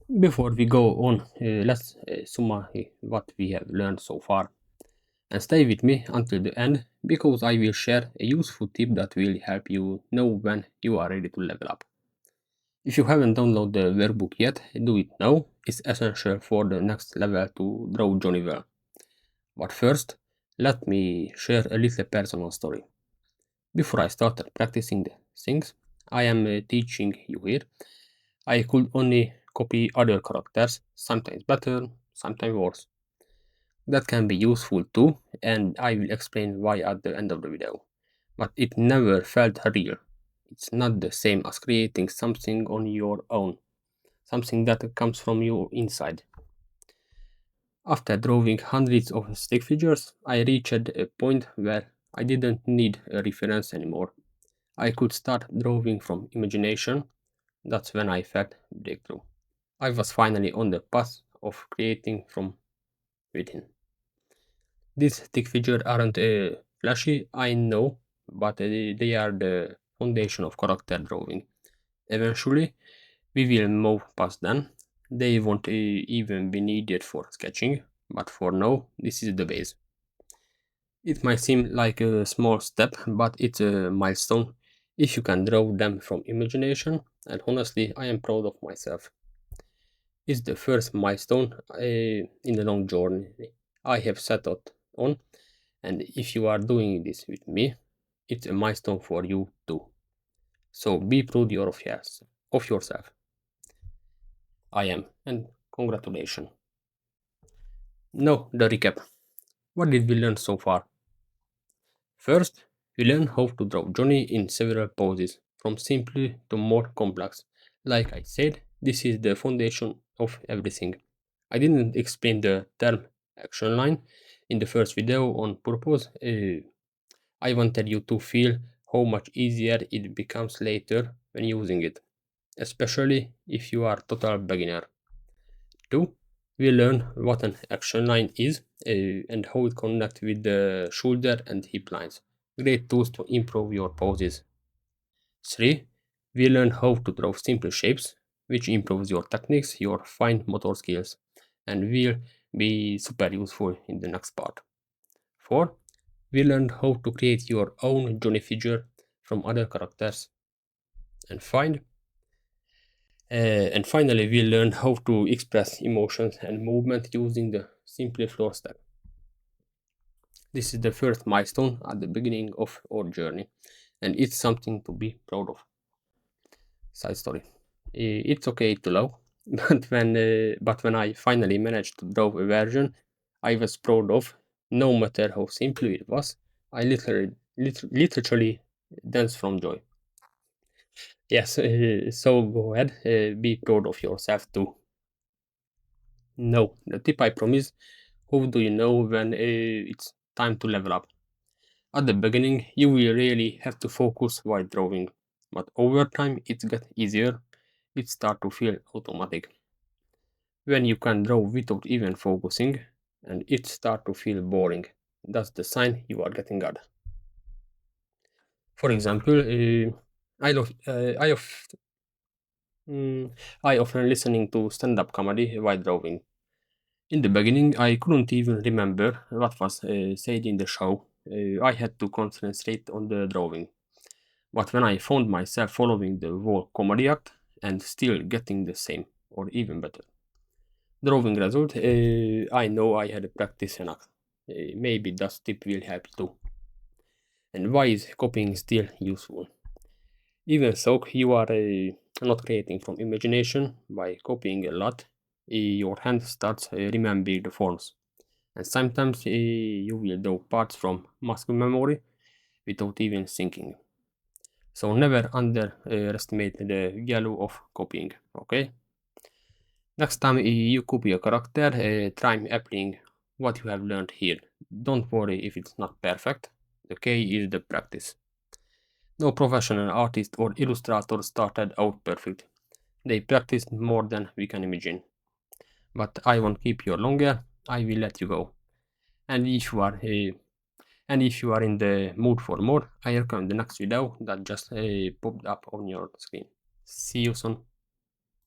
Before we go on, let's sum up what we have learned so far. And stay with me until the end because I will share a useful tip that will help you know when you are ready to level up. If you haven't downloaded the workbook yet, do it now. It's essential for the next level to draw Johnny well. But first, let me share a little personal story. Before I started practicing the things I am teaching you here, I could only copy other characters, sometimes better, sometimes worse. That can be useful too, and I will explain why at the end of the video. But it never felt real. It's not the same as creating something on your own, something that comes from your inside. After drawing hundreds of stick figures, I reached a point where I didn't need a reference anymore. I could start drawing from imagination. That's when I felt breakthrough. I was finally on the path of creating from within. These stick figures aren't flashy, I know, but they are the foundation of character drawing. Eventually, we will move past them. They won't even be needed for sketching, but for now, this is the base. It might seem like a small step, but it's a milestone if you can draw them from imagination, and honestly, I am proud of myself. It's the first milestone in the long journey I have set out on, and if you are doing this with me, it's a milestone for you too. So be proud of yourself. I am, and congratulations. Now the recap. What did we learn so far? First, we learned how to draw Johnny in several poses, from simple to more complex. Like I said, this is the foundation of everything. I didn't explain the term action line in the first video on purpose. I wanted you to feel how much easier it becomes later when using it, especially if you are total beginner. 2. We learn what an action line is and how it connects with the shoulder and hip lines. Great tools to improve your poses. 3. We learn how to draw simple shapes, which improves your techniques, your fine motor skills, and will be super useful in the next part. 4. We learned how to create your own Johnny figure from other characters. And find and finally, we learned how to express emotions and movement using the simple floor step. This is the first milestone at the beginning of our journey, and it's something to be proud of. Side story. It's okay to love, but when I finally managed to draw a version I was proud of, no matter how simple it was, I literally danced from joy. Yes, so go ahead, be proud of yourself too. No, the tip I promise. How do you know when it's time to level up? At the beginning, you will really have to focus while drawing, but over time it gets easier. It starts to feel automatic. When you can draw without even focusing, and it starts to feel boring, that's the sign you are getting good. For example, I love mm, I often listening to stand-up comedy while drawing. In the beginning, I couldn't even remember what was said in the show. I had to concentrate on the drawing. But when I found myself following the whole comedy act and still getting the same or even better drawing result, I know I had practice enough. Maybe that tip will help too. And why is copying still useful? Even so, you are not creating from imagination by copying a lot. Your hand starts remembering the forms, and sometimes you will draw parts from muscle memory without even thinking. So never underestimate the value of copying. Okay. Next time you copy a character, try applying what you have learned here. Don't worry if it's not perfect. The key is the practice. No professional artist or illustrator started out perfect. They practiced more than we can imagine. But I won't keep you longer. I will let you go. And if you are in the mood for more, I recommend the next video that just popped up on your screen. See you soon.